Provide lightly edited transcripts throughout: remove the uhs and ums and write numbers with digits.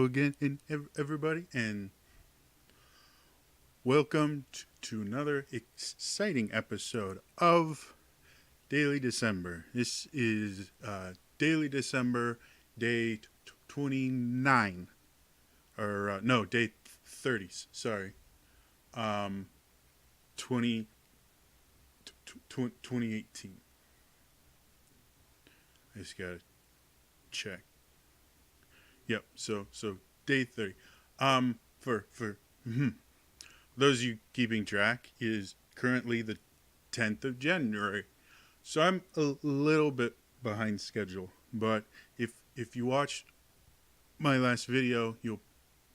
again, everybody, and welcome to another exciting episode of Daily December. This is Daily December, day 29, or no, day 30. Sorry, 20, 2018. I just gotta check. Yep. So day 30. For those of you keeping track, is currently the 10th of January. So I'm a little bit behind schedule, but if you watch my last video, you'll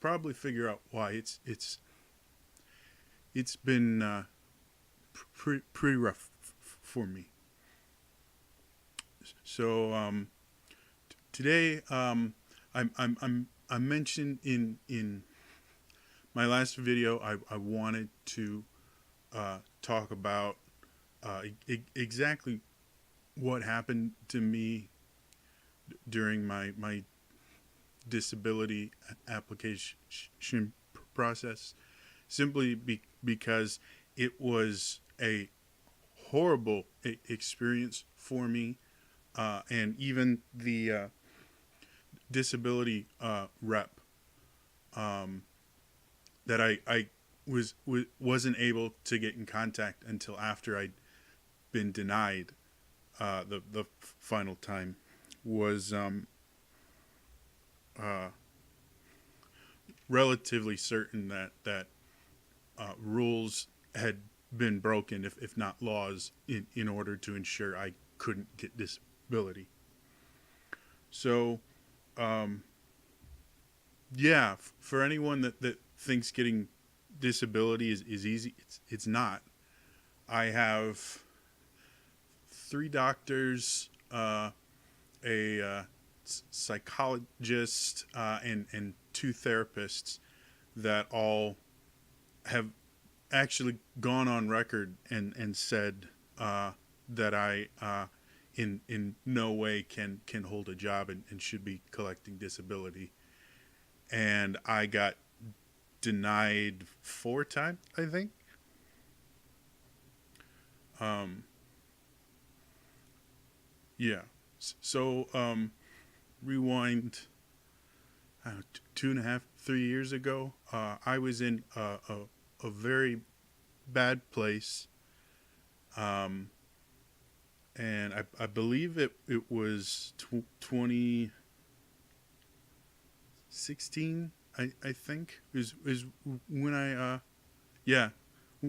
probably figure out why. It's been pretty rough for me. So today I mentioned in my last video I wanted to talk about exactly what happened to me during my disability application process, simply because it was a horrible experience for me, and even the disability rep that I wasn't able to get in contact until after I'd been denied the final time was relatively certain that rules had been broken, if not laws, in order to ensure I couldn't get disability. So yeah, for anyone that thinks getting disability is easy, it's not. I have 3 doctors, a psychologist, and 2 therapists that all have actually gone on record and said that I in no way can hold a job and should be collecting disability. And I got denied 4 times, I think. Yeah. So rewind 2.5, 3 years ago. I was in a very bad place, and I believe it was 2016. I think is when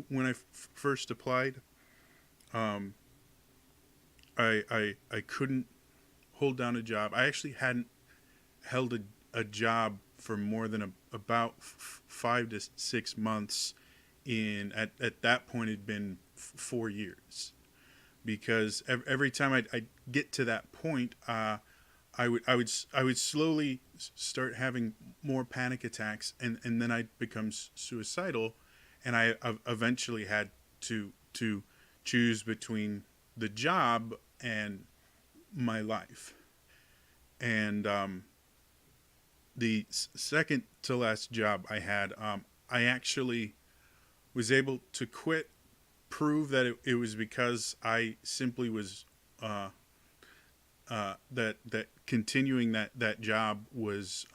when I first applied. I couldn't hold down a job. I actually hadn't held a job for more than about 5 to 6 months. At that point, it'd been 4 years, because every time I'd get to that point, I would slowly start having more panic attacks, and then I'd become suicidal, and I eventually had to choose between the job and my life. And the second to last job I had, I actually was able to quit, prove that it was because I simply was that continuing that job was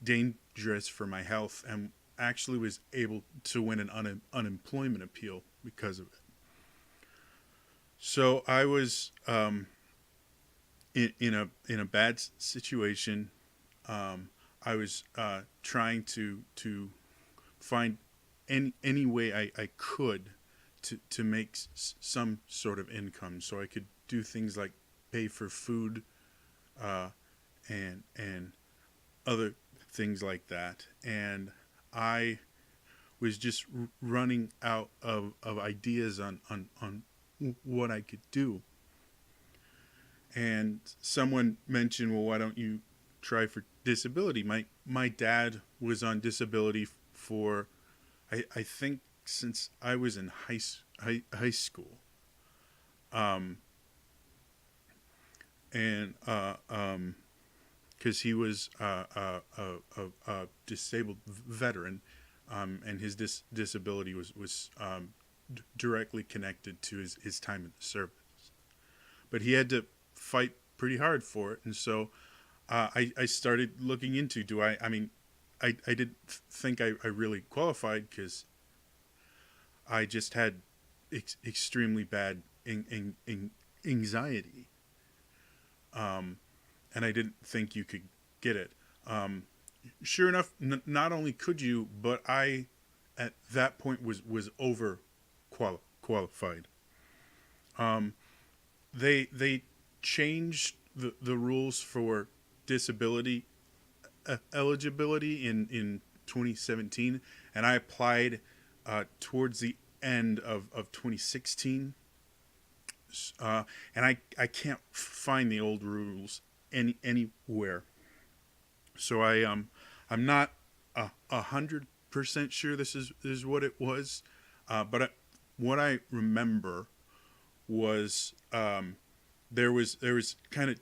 dangerous for my health, and actually was able to win an unemployment appeal because of it. So I was in a bad situation. I was trying to find any way I could to make some sort of income, so I could do things like pay for food, and other things like that. And I was just running out of ideas on what I could do. And someone mentioned, well, why don't you try for disability? My dad was on disability for I think since I was in high school. And because he was a disabled veteran, and his disability was directly connected to his time in the service. But he had to fight pretty hard for it, and so I started looking into, I mean, I didn't think I really qualified because I just had extremely bad anxiety, and I didn't think you could get it. Sure enough, not only could you, but I at that point was over qualified. They changed the rules for disability eligibility in 2017, and I applied towards the end of 2016, and I can't find the old rules anywhere. So I'm not 100% sure this is what it was, but what I remember was there was kind of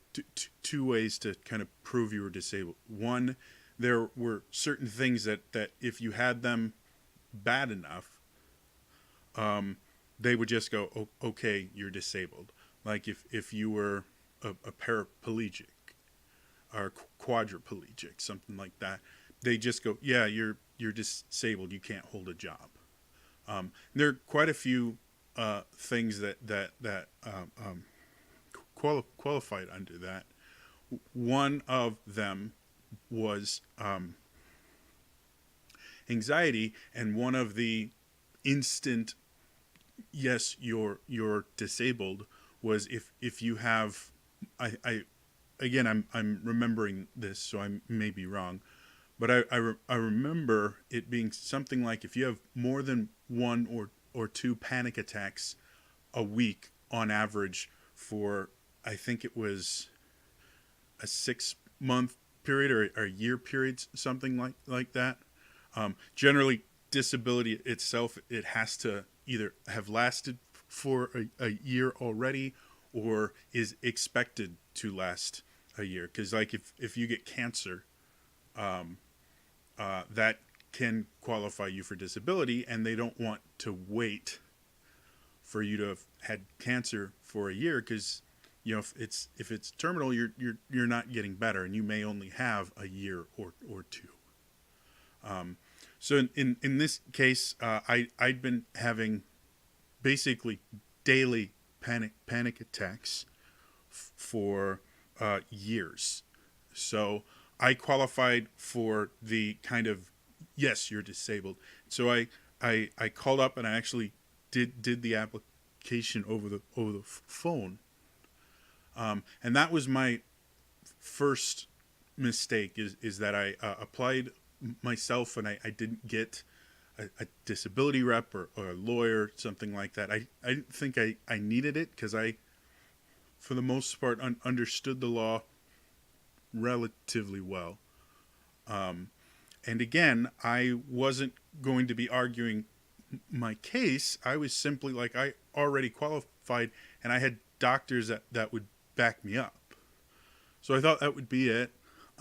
two ways to kind of prove you were disabled. One, there were certain things that if you had them bad enough, they would just go, oh, okay, you're disabled. Like if you were a paraplegic or quadriplegic, something like that, they just go, yeah, you're disabled. You can't hold a job. There are quite a few things that qualified under that. One of them was anxiety, and one of the instant yes you're disabled was if you have I again I'm remembering this, so I may be wrong, but I remember it being something like if you have more than one or two panic attacks a week on average for, I think it was a 6-month period or a year period, something like that. Generally, disability itself, it has to either have lasted for a year already or is expected to last a year. Because like if you get cancer, that can qualify you for disability, and they don't want to wait for you to have had cancer for a year, because you know if it's terminal, you're not getting better, and you may only have a year or two. So in this case, I'd been having basically daily panic attacks for years. So I qualified for the kind of, yes, you're disabled. So I called up and I actually did the application over the phone. And that was my first mistake, is that I applied myself and I didn't get a disability rep or a lawyer, something like that. I didn't think I needed it, because I, for the most part, understood the law relatively well. And again, I wasn't going to be arguing my case. I was simply like, I already qualified and I had doctors that would back me up. So I thought that would be it.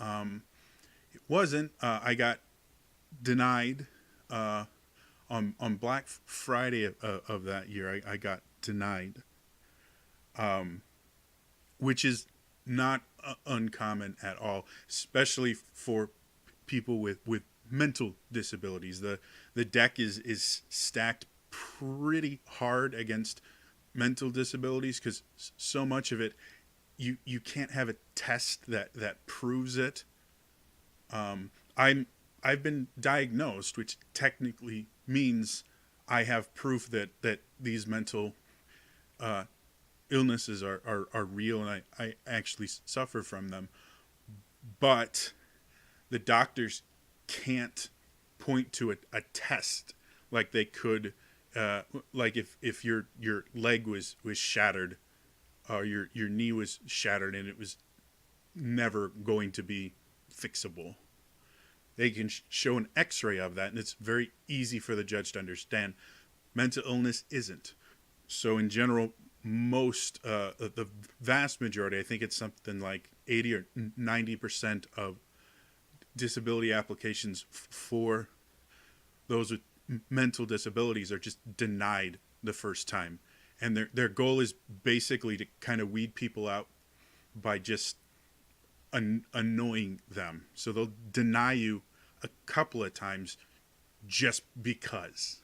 It wasn't. I got denied on Black Friday of that year. I got denied, which is not uncommon at all, especially for people with mental disabilities. The deck is stacked pretty hard against mental disabilities, because so much of it you can't have a test that proves it. I've been diagnosed, which technically means I have proof that these mental illnesses are real, and I actually suffer from them. But the doctors can't point to a test like they could, like if your leg was shattered, or your knee was shattered and it was never going to be fixable. They can show an x-ray of that, and it's very easy for the judge to understand. Mental illness isn't. So in general, most, the vast majority, I think it's something like 80 or 90% of disability applications for those with mental disabilities are just denied the first time. And their goal is basically to kind of weed people out by just annoying them. So they'll deny you a couple of times just because.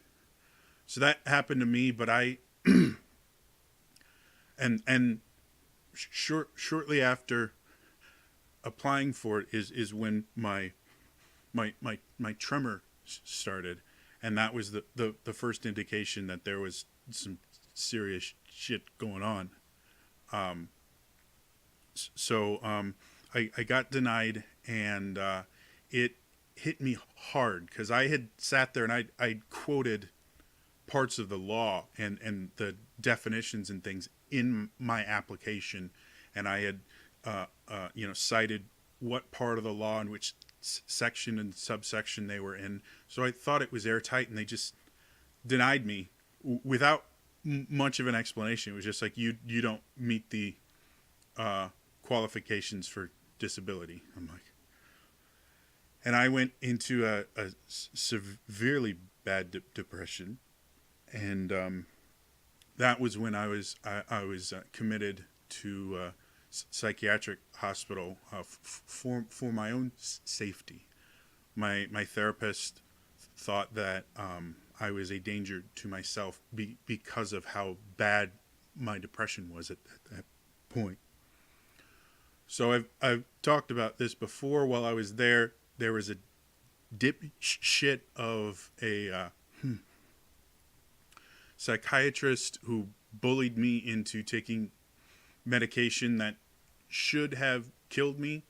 So that happened to me, but I and shortly after applying for it is when my tremor started, and that was the first indication that there was some serious shit going on. I got denied, and it hit me hard because I had sat there and I quoted parts of the law and the definitions and things in my application, and I had cited what part of the law and which section and subsection they were in. So I thought it was airtight, and they just denied me without much of an explanation. It was just like, you don't meet the qualifications for disability. I'm like, and I went into a severely bad depression, and that was when I was committed to psychiatric hospital for my own safety. My therapist thought that I was a danger to myself because of how bad my depression was at that point. So I've talked about this before. While I was there was a dipshit of a psychiatrist who bullied me into taking medication that should have killed me.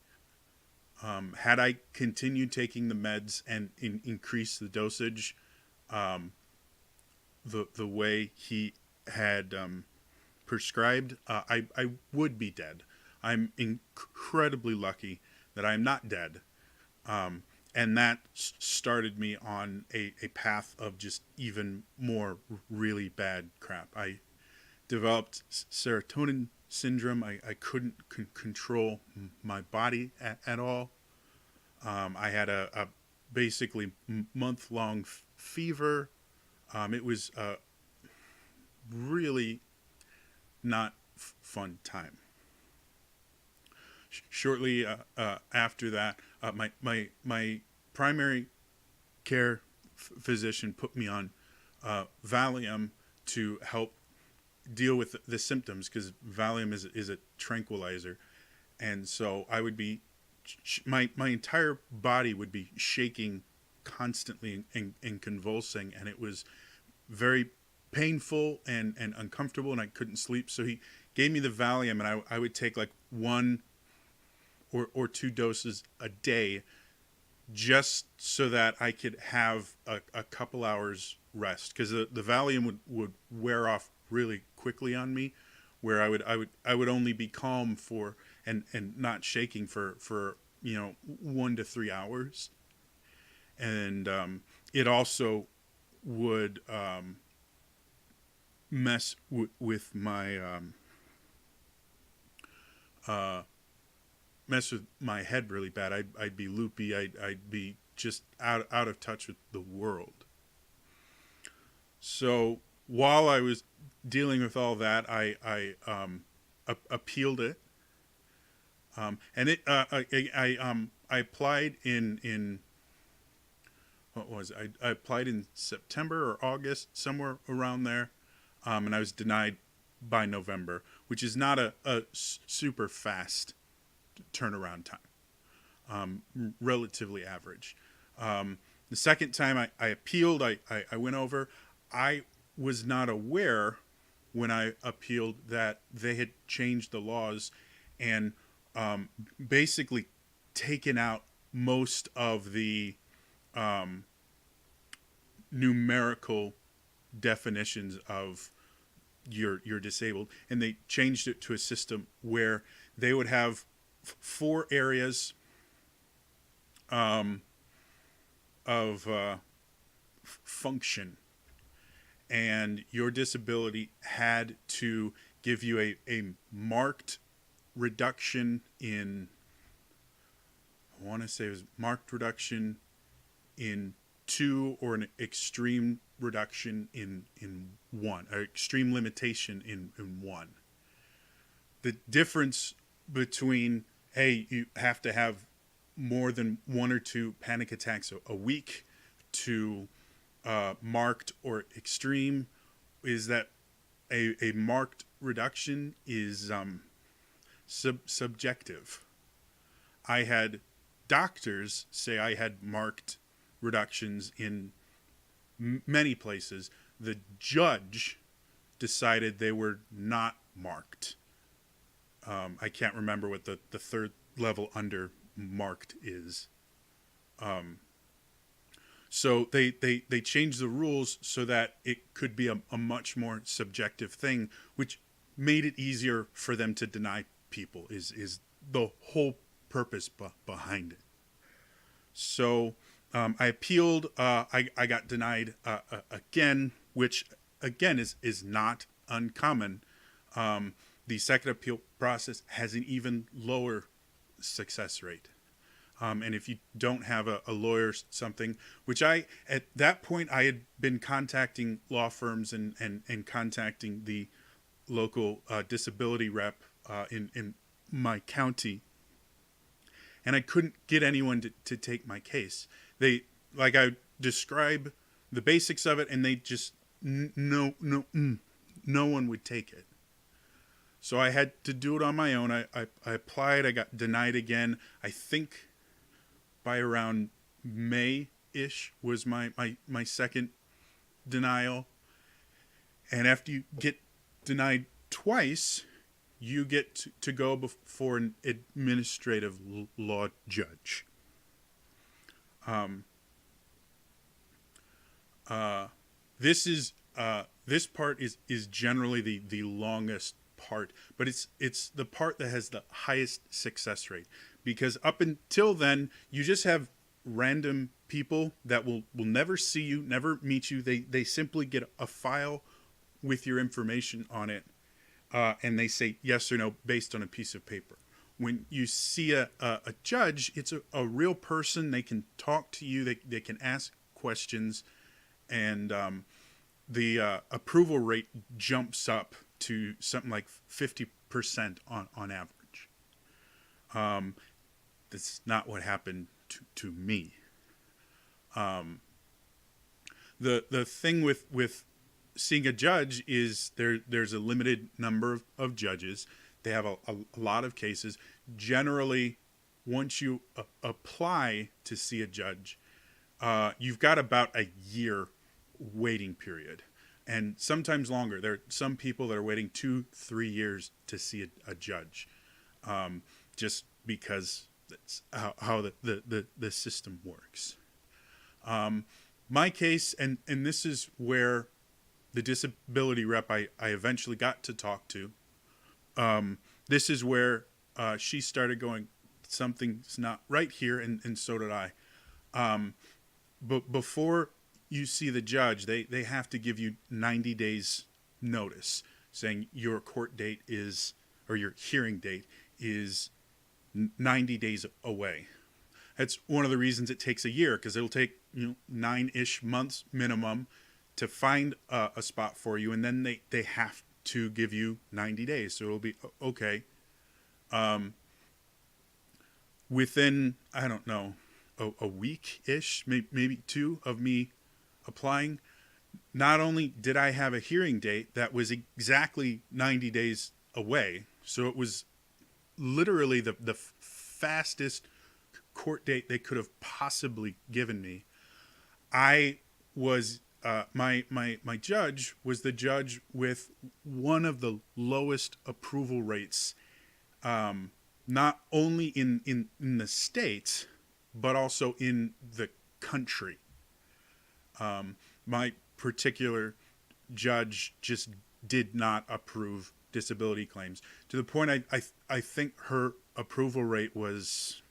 Had I continued taking the meds and increased the dosage the way he had prescribed, I would be dead. I'm incredibly lucky that I'm not dead. And that started me on a path of just even more really bad crap. I developed serotonin syndrome. I couldn't control my body at all. I had a basically month-long fever. It was a really not fun time. Shortly after that, my primary care physician put me on Valium to help deal with the symptoms, because Valium is a tranquilizer, and so I would be my entire body would be shaking constantly and convulsing, and it was very painful and uncomfortable, and I couldn't sleep. So he gave me the Valium, and I would take like one or two doses a day, just so that I could have a couple hours rest, because the Valium would wear off really quickly on me, where I would only be calm for and not shaking for 1 to 3 hours. And it also would mess with my mess with my head really bad. I'd be loopy. I'd be just out of touch with the world. So while I was dealing with all that, I appealed it, and it I applied in what was it? I applied in September or August, somewhere around there, and I was denied by November, which is not a super fast turnaround time, relatively average. The second time I appealed, I went over. I was not aware when I appealed that they had changed the laws and basically taken out most of the numerical definitions of you're disabled, and they changed it to a system where they would have 4 areas of function, and your disability had to give you a marked reduction in, I want to say it was marked reduction in 2 or an extreme reduction in 1, or extreme limitation in 1. The difference between, hey, you have to have more than 1 or 2 panic attacks a week, to marked or extreme, is that a marked reduction is subjective. I had doctors say I had marked reductions in many places. The judge decided they were not marked. I can't remember what the third level under marked is. So they changed the rules so that it could be a much more subjective thing, which made it easier for them to deny people, is the whole purpose behind it. So I appealed. I got denied again, which again is not uncommon. The second appeal process has an even lower success rate. And if you don't have a lawyer or something, which at that point I had been contacting law firms and contacting the local disability rep in my county, and I couldn't get anyone to take my case. They, like, I describe the basics of it, and they just no one would take it. So I had to do it on my own. I applied. I got denied again. I think by around May-ish was my second denial. And after you get denied twice, you get to go before an administrative law judge. This part is generally the longest part, but it's the part that has the highest success rate, because up until then you just have random people that will never see you, never meet you. They simply get a file with your information on it, and they say yes or no based on a piece of paper. When you see a judge, it's a real person. They can talk to you. They can ask questions, and the approval rate jumps up to something like 50% on average. That's not what happened to me. The thing with seeing a judge is there's a limited number of judges. They have a lot of cases. Generally, once you apply to see a judge, you've got about a year waiting period, and sometimes longer. There are some people that are waiting 2-3 years to see a judge, just because that's how the system works. My case, and this is where the disability rep I eventually got to talk to, this is where she started going, something's not right here, and so did I. But before you see the judge, they have to give you 90 days notice, saying your court date is, or your hearing date is 90 days away. That's one of the reasons it takes a year, because it'll take 9-ish months minimum to find a spot for you, and then they have to give you 90 days. So it'll be okay. Within, I don't know, a week-ish, maybe 2 of me applying, not only did I have a hearing date that was exactly 90 days away, so it was literally the fastest court date they could have possibly given me. I was my judge was the judge with one of the lowest approval rates, not only in the States, but also in the country. My particular judge just did not approve disability claims, to the point I think her approval rate was,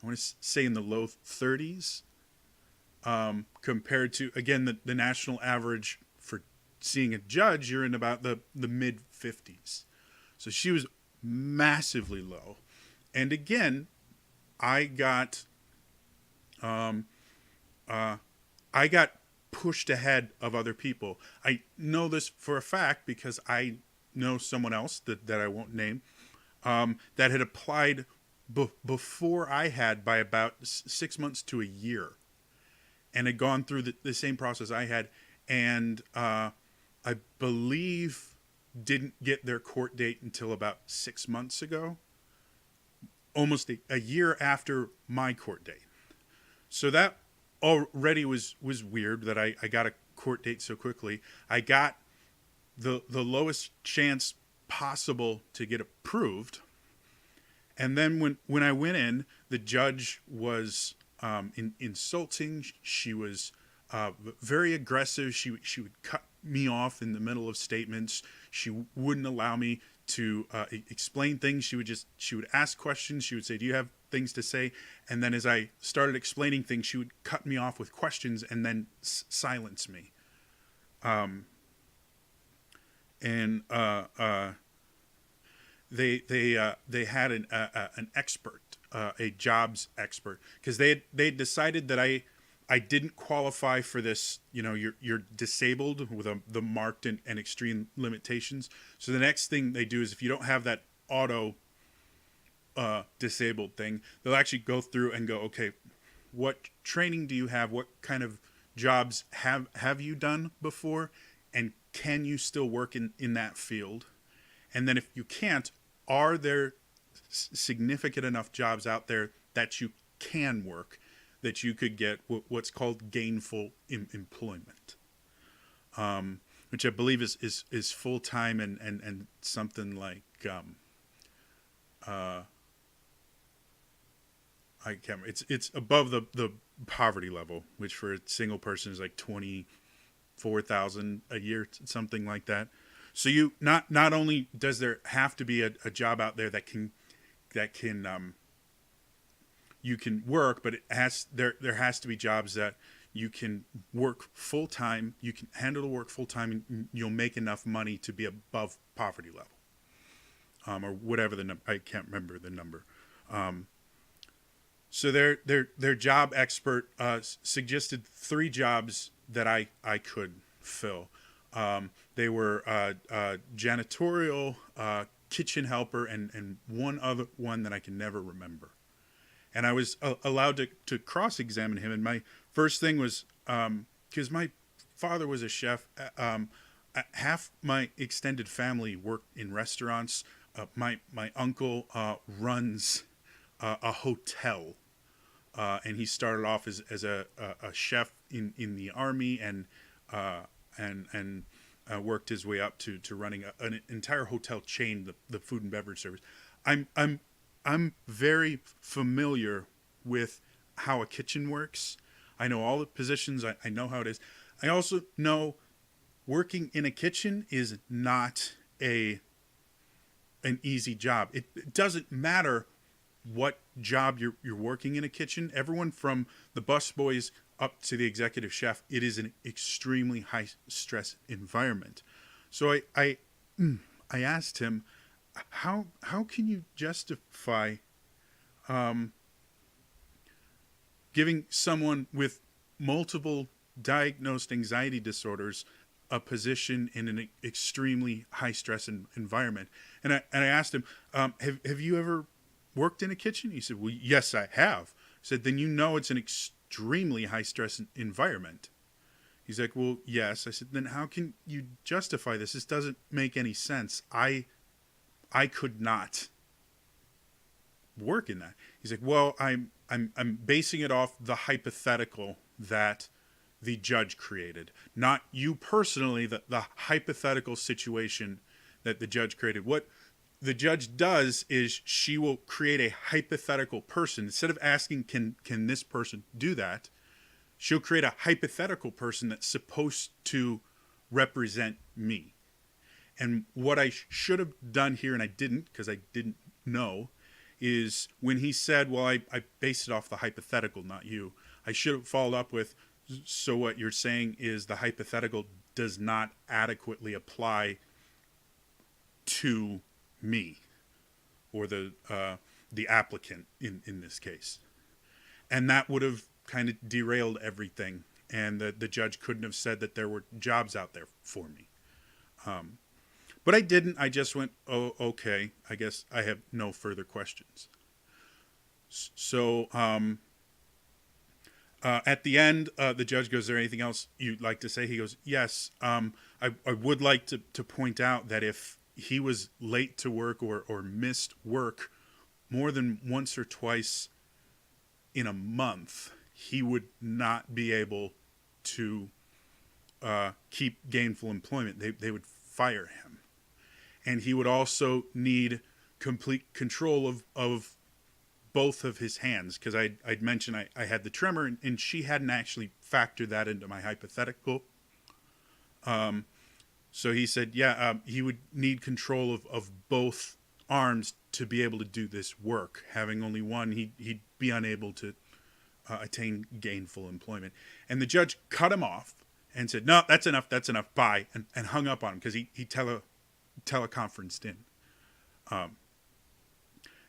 I want to say, in the low 30s, compared to, again, the national average for seeing a judge. You're in about the mid 50s. So she was massively low. And again, I got I got pushed ahead of other people. I know this for a fact because I know someone else that I won't name that had applied before I had by about 6 months to a year, and had gone through the same process I had, and I believe didn't get their court date until about 6 months ago, almost a year after my court date. So that already was weird that I got a court date so quickly. I got the lowest chance possible to get approved. And then when I went in, the judge was insulting. She was very aggressive. She would cut me off in the middle of statements. She wouldn't allow me to explain things. She would ask questions. She would say, "Do you have things to say?" And then as I started explaining things, she would cut me off with questions and then silence me. They had an expert, a jobs expert, because they decided that I didn't qualify for this. You know, you're disabled with the marked and extreme limitations. So the next thing they do is, if you don't have that auto disabled thing, they'll actually go through and go, okay, what training do you have? What kind of jobs have you done before? And can you still work in that field? And then if you can't, are there significant enough jobs out there that you can work, that you could get what's called gainful employment, which I believe is full time and something like I can't remember. It's above the poverty level, which for a single person is like $24,000 a year, something like that. So you not only does there have to be a job out there that can you can work, but there has to be jobs that you can work full time. You can handle the work full time, and you'll make enough money to be above poverty level, or whatever the number. I can't remember the number. So their job expert suggested 3 jobs that I could fill. They were janitorial, kitchen helper, and one other one that I can never remember. And I was allowed to cross-examine him. And my first thing was, because my father was a chef, half my extended family worked in restaurants. My uncle runs a hotel, and he started off as a chef in the Army, and worked his way up to running an entire hotel chain, the food and beverage service. I'm very familiar with how a kitchen works. I know all the positions. I know how it is. I also know working in a kitchen is not an easy job. It doesn't matter what job you're working in a kitchen. Everyone from the busboys up to the executive chef, it is an extremely high stress environment. So I asked him, how can you justify giving someone with multiple diagnosed anxiety disorders a position in an extremely high stress environment? And I asked him, have you ever worked in a kitchen? He said, well, yes, I have. I said, then you know it's an extremely high stress environment. He's like, well, yes. I said, then how can you justify this? This doesn't make any sense. I could not work in that. He's like, well, I'm basing it off the hypothetical that the judge created, not you personally. The hypothetical situation that the judge created. What the judge does is she will create a hypothetical person. Instead of asking, can this person do that? She'll create a hypothetical person that's supposed to represent me. And what I should have done here, and I didn't because I didn't know, is when he said, well, I based it off the hypothetical, not you, I should have followed up with, so what you're saying is the hypothetical does not adequately apply to me, or the applicant in this case. And that would have kind of derailed everything. And the judge couldn't have said that there were jobs out there for me. But I didn't. I just went, oh, okay, I guess I have no further questions. So at the end, the judge goes, is there anything else you'd like to say? He goes, yes. I would like to point out that if he was late to work or missed work more than once or twice in a month, he would not be able to keep gainful employment. They would fire him. And he would also need complete control of both of his hands, because I'd mentioned I had the tremor, and she hadn't actually factored that into my hypothetical. So he said, he would need control of both arms to be able to do this work. Having only one, he'd be unable to attain gainful employment. And the judge cut him off and said, no, that's enough, bye, and hung up on him, because he teleconferenced in.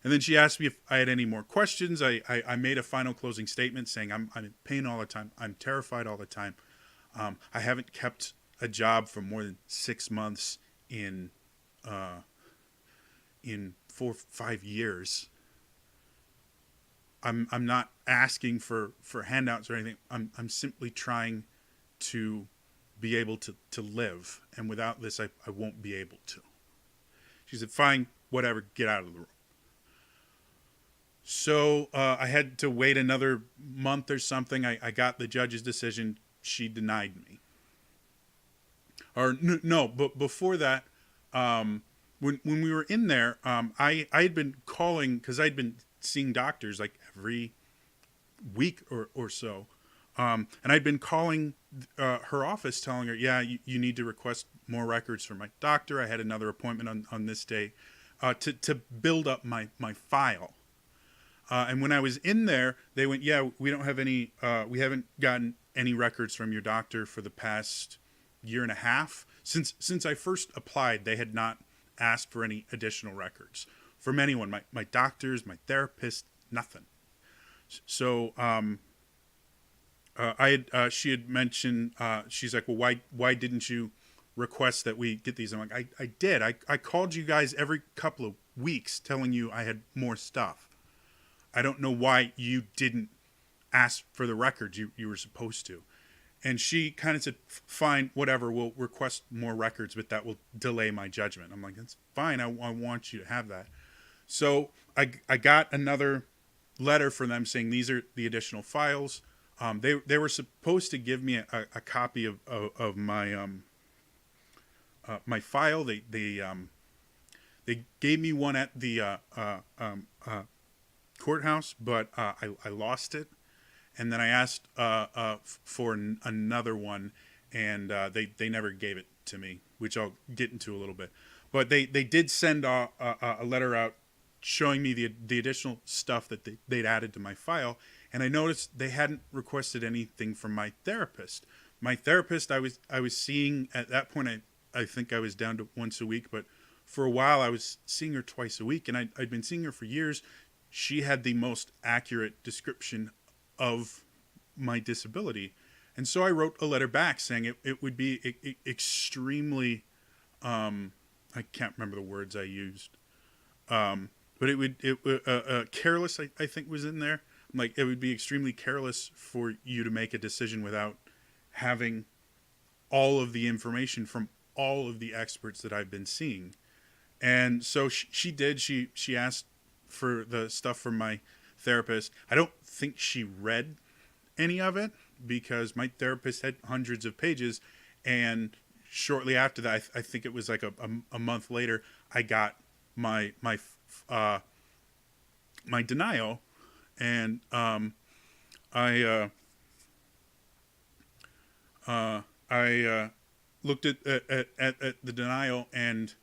And then she asked me if I had any more questions. I made a final closing statement saying I'm in pain all the time. I'm terrified all the time. I haven't kept a job for more than 6 months in 4 or 5 years. I'm not asking for handouts or anything. I'm simply trying to be able to live. And without this, I won't be able to. She said, fine, whatever, get out of the room. So I had to wait another month or something. I got the judge's decision. She denied me. Or no, but before that, when we were in there, I had been calling, because I'd been seeing doctors like every week or so. And I'd been calling her office telling her, you need to request more records from my doctor. I had another appointment on this day to build up my file. And when I was in there, they went, we don't have any, we haven't gotten any records from your doctor for the past year and a half. Since I first applied, they had not asked for any additional records from anyone, my doctors, my therapist, nothing. So she had mentioned, she's like, well, why didn't you request that we get these? I'm like, I did. I called you guys every couple of weeks telling you I had more stuff. I don't know why you didn't ask for the records you were supposed to. And she kind of said, fine, whatever, we'll request more records, but that will delay my judgment. I'm like, that's fine, I want you to have that. So I got another letter from them saying these are the additional files. They were supposed to give me a copy of my my file. They gave me one at the courthouse, but I lost it. And then I asked for another one, and they never gave it to me, which I'll get into a little bit. But they did send a letter out showing me the additional stuff that they'd added to my file. And I noticed they hadn't requested anything from my therapist. My therapist, I was seeing at that point, I think I was down to once a week, but for a while I was seeing her twice a week, and I'd been seeing her for years. She had the most accurate description of my disability. And so I wrote a letter back saying it would be extremely, I can't remember the words I used, but careless, I think was in there. I'm like, it would be extremely careless for you to make a decision without having all of the information from all of the experts that I've been seeing. And so she did. She asked for the stuff from my therapist. I don't think she read any of it because my therapist had hundreds of pages. And shortly after that, I think it was like a month later, I got my denial. And I looked at the denial, and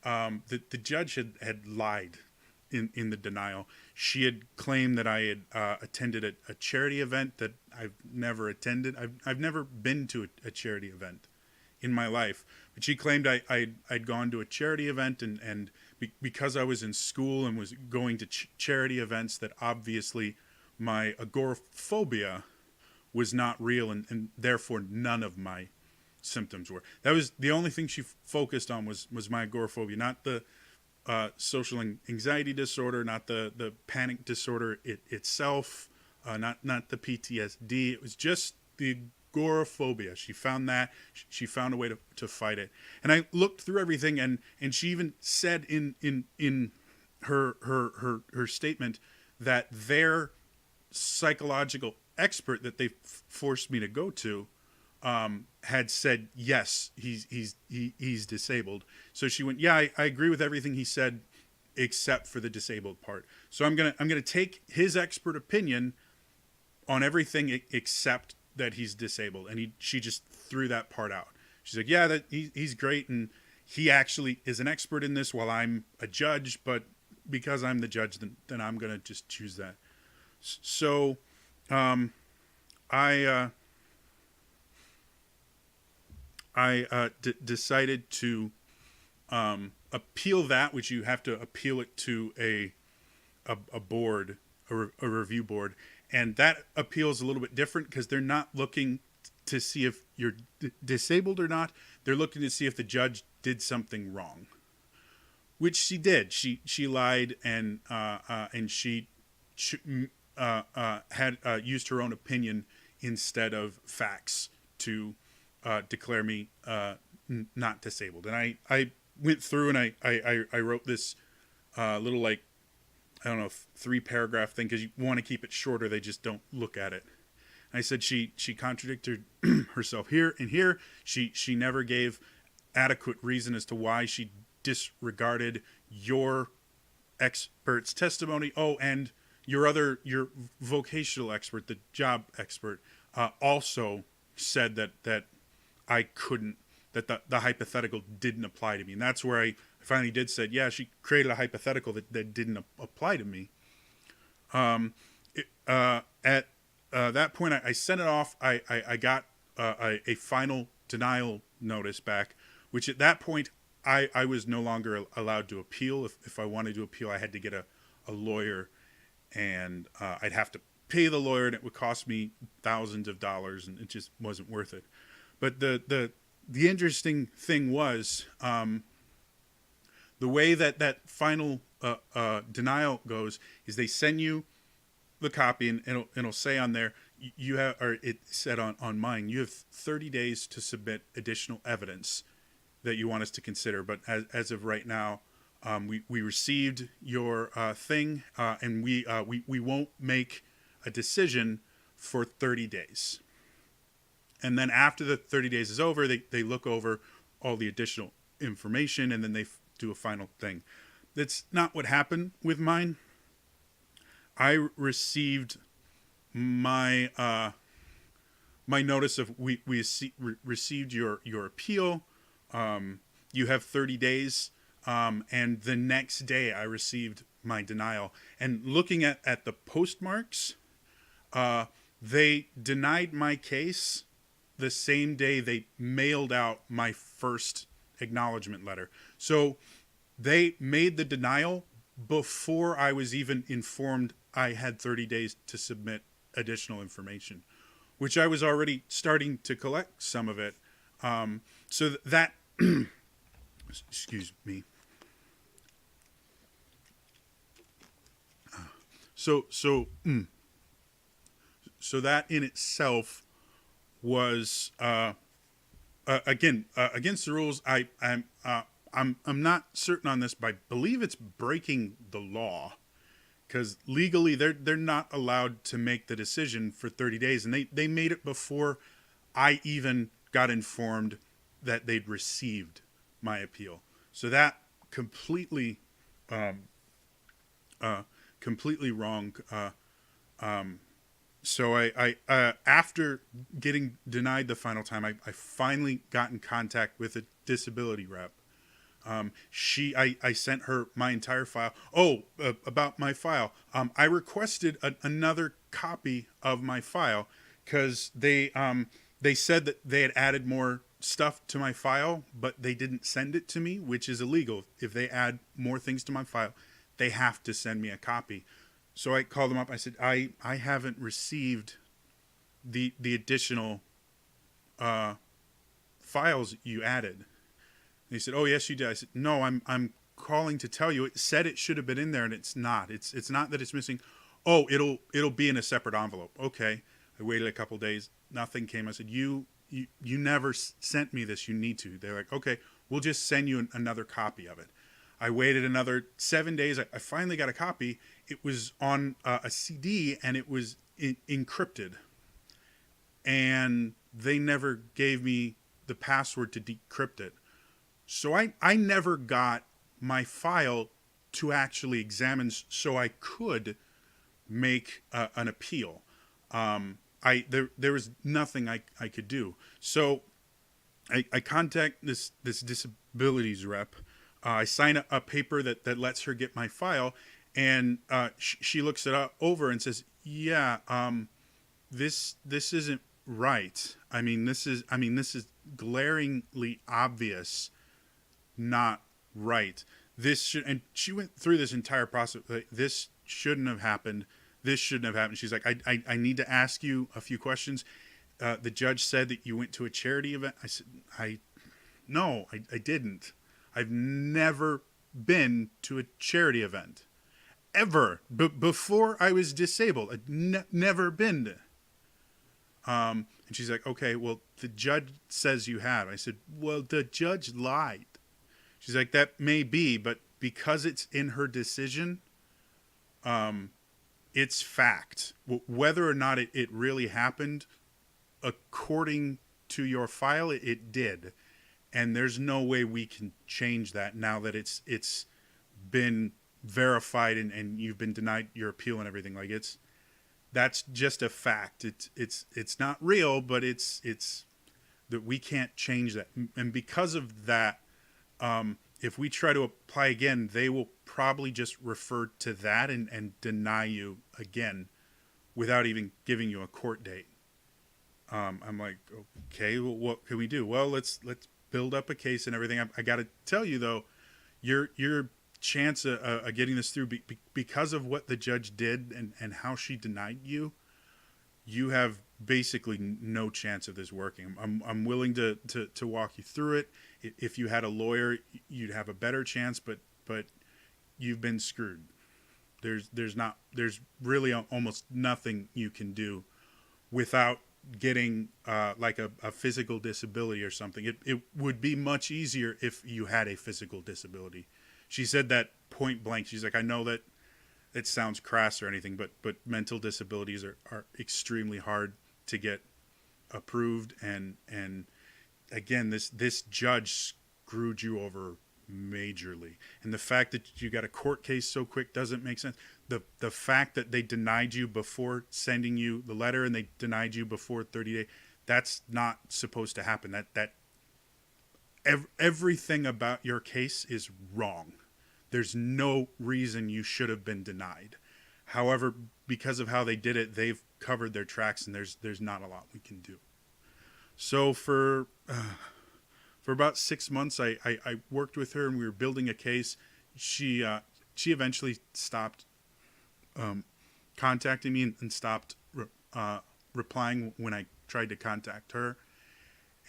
the judge had lied in the denial. She had claimed that I had attended a charity event that I've never attended. I've never been to a charity event in my life. But she claimed I'd gone to a charity event, and because I was in school and was going to charity events, that obviously my agoraphobia was not real, and therefore none of my symptoms were. That was the only thing she focused on, was my agoraphobia, not the social anxiety disorder, not the panic disorder itself, not the PTSD. It was just the agoraphobia. She found that. She found a way to fight it. And I looked through everything, and she even said in her statement that their psychological expert that they forced me to go to had said, yes, he's disabled. So she went, yeah, I agree with everything he said except for the disabled part. So I'm gonna take his expert opinion on everything except that he's disabled. And she just threw that part out. She's like, yeah, that he's great, and he actually is an expert in this while I'm a judge, but because I'm the judge, then I'm gonna just choose that. So I decided to appeal that, which you have to appeal it to a board, a review board, and that appeal is a little bit different because they're not looking to see if you're disabled or not. They're looking to see if the judge did something wrong, which she did. She lied, and she had used her own opinion instead of facts to declare me not disabled. And I went through and I wrote this little, like, I don't know, 3-paragraph thing, because you want to keep it shorter. They just don't look at it. I said she contradicted herself here and here. She never gave adequate reason as to why she disregarded your expert's testimony. Oh, and your vocational expert, the job expert, also said that I couldn't, that the hypothetical didn't apply to me. And that's where I finally did say, yeah, she created a hypothetical that didn't apply to me. At that point, I sent it off. I got a final denial notice back, which at that point, I was no longer allowed to appeal. If I wanted to appeal, I had to get a lawyer, and I'd have to pay the lawyer, and it would cost me thousands of dollars, and it just wasn't worth it. But the interesting thing was, the way that final denial goes is they send you the copy, and it'll say on there, you have, or it said on mine, you have 30 days to submit additional evidence that you want us to consider. But as of right now, we received your thing, and we won't make a decision for 30 days. And then after the 30 days is over, they look over all the additional information, and then they do a final thing. That's not what happened with mine. I received my my notice of we received your appeal. You have 30 days, and the next day I received my denial. And looking at the postmarks, they denied my case the same day they mailed out my first acknowledgement letter. So they made the denial before I was even informed I had 30 days to submit additional information, which I was already starting to collect some of it. So that, excuse me. So that in itself was again against the rules. I'm not certain on this, but I believe it's breaking the law, because legally they're not allowed to make the decision for 30 days, and they made it before I even got informed that they'd received my appeal. So that completely wrong. So I after getting denied the final time, I finally got in contact with a disability rep. I sent her my entire file. About my file. I requested another copy of my file, because they said that they had added more stuff to my file, but they didn't send it to me, which is illegal. If they add more things to my file, they have to send me a copy. So I called them up. I said, I haven't received the additional files you added. And he said, oh yes, you did. I said, no, I'm calling to tell you. It said it should have been in there, and it's not. It's not that it's missing. Oh, it'll be in a separate envelope. Okay. I waited a couple days. Nothing came. I said, you never sent me this. You need to. They're like, okay, we'll just send you another copy of it. I waited another 7 days. I finally got a copy. It was on a CD, and it was encrypted. And they never gave me the password to decrypt it. So I never got my file to actually examine so I could make an appeal. There was nothing I could do. So I contact this disabilities rep. I sign a paper that lets her get my file, and she looks it over and says, yeah, this isn't right. I mean, this is glaringly obvious not right. This should, and she went through this entire process. Like, this shouldn't have happened. This shouldn't have happened. She's like, I need to ask you a few questions. The judge said that you went to a charity event. I said, no, I didn't. I've never been to a charity event ever. Before I was disabled, I'd never been to. And she's like, okay, well, the judge says you have. I said, well, the judge lied. She's like, that may be, but because it's in her decision, it's fact. Whether or not it really happened, according to your file, it did. And there's no way we can change that now that it's been verified and you've been denied your appeal and everything. Like, that's just a fact. It's not real, but it's that we can't change that. And because of that, if we try to apply again, they will probably just refer to that and deny you again without even giving you a court date. I'm like, okay, well, what can we do? Well, let's build up a case and everything. I got to tell you though, your chance of getting this through because of what the judge did and how she denied you, you have basically no chance of this working. I'm willing to walk you through it. If you had a lawyer, you'd have a better chance, but you've been screwed. There's really almost nothing you can do without getting like a physical disability or something. It would be much easier if you had a physical disability. She said that point blank. She's like, I know that it sounds crass or anything, but mental disabilities are extremely hard to get approved. And again, this judge screwed you over majorly. And the fact that you got a court case so quick doesn't make sense. The fact that they denied you before sending you the letter and they denied you before 30 days, that's not supposed to happen. That everything about your case is wrong. There's no reason you should have been denied. However, because of how they did it, they've covered their tracks, and there's not a lot we can do. So for about 6 months, I worked with her, and we were building a case. She eventually stopped contacting me and stopped replying when I tried to contact her.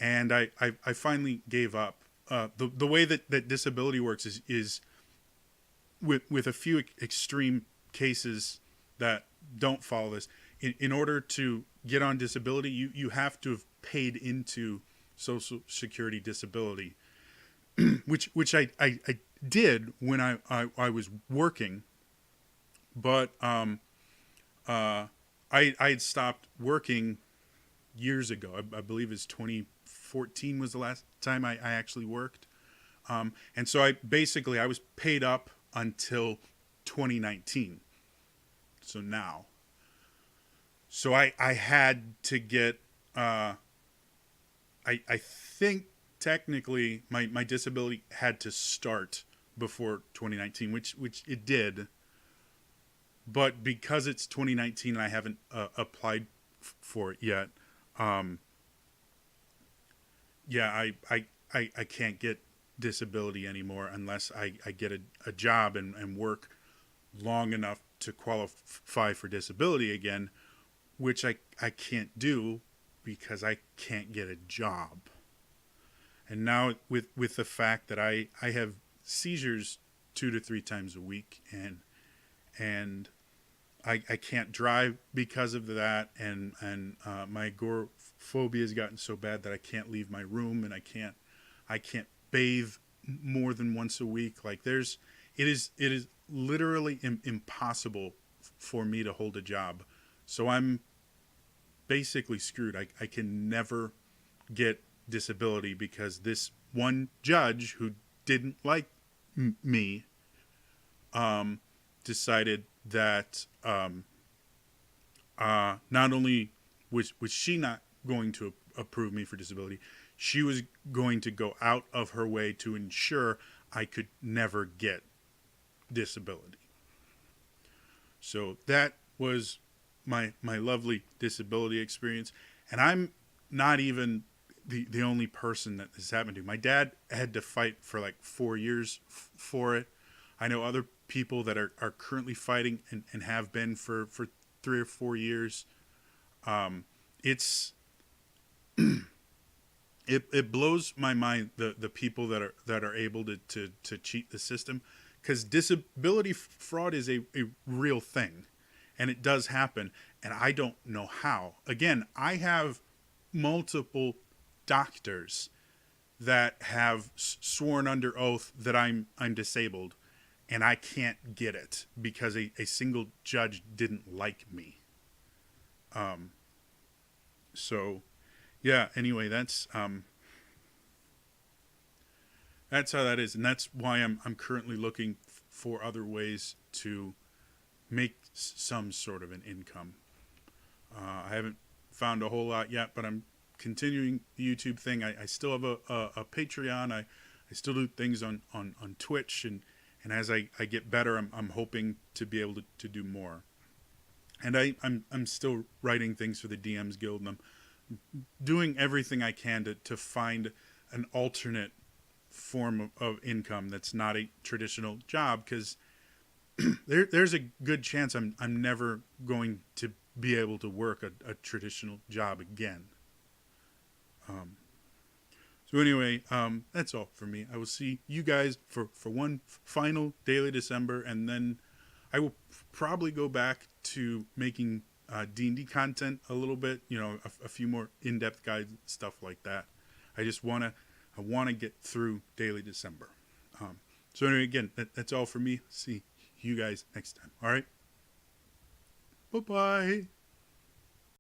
And I finally gave up. The way that disability works is with a few extreme cases that don't follow this. In order to get on disability, you have to have paid into Social Security disability, which I did when I was working, but I had stopped working years ago. I believe it's 2014 was the last time I actually worked. And so I was paid up until 2019. So now. So I had to get, I think technically my disability had to start before 2019, which it did. But because it's 2019 and I haven't applied for it yet, yeah, I can't get disability anymore unless I get a job and work long enough to qualify for disability again, which I can't do because I can't get a job. And now with the fact that I have seizures 2 to 3 times a week, and I can't drive because of that, and my agoraphobia has gotten so bad that I can't leave my room, and I can't bathe more than once a week. Like it is literally impossible for me to hold a job. So I'm basically screwed. I can never get disability because this one judge who didn't like me decided that not only was she not going to approve me for disability, she was going to go out of her way to ensure I could never get disability. So that was my lovely disability experience. And I'm not even the only person that this happened to. My dad had to fight for like 4 years for it. I know other people that are currently fighting and have been for 3 or 4 years. It's it blows my mind the people that are able to cheat the system, because disability fraud is a real thing, and it does happen, and I don't know how. Again, I have multiple doctors that have sworn under oath that I'm disabled, and I can't get it because a single judge didn't like me. So yeah, anyway, that's how that is, and that's why I'm currently looking for other ways to make some sort of an income. I haven't found a whole lot yet, but I'm continuing the YouTube thing. I still have a Patreon. I still do things on Twitch, and as I get better, I'm hoping to be able to do more. And I'm still writing things for the DMs Guild, and I'm doing everything I can to find an alternate form of income that's not a traditional job, because there's a good chance I'm never going to be able to work a traditional job again. So anyway, that's all for me. I will see you guys for one final Daily December, and then I will probably go back to making D&D content a little bit, a few more in-depth guides, stuff like that. I want to get through Daily December. So anyway, again, that's all for me. See you guys next time. All right. Bye-bye.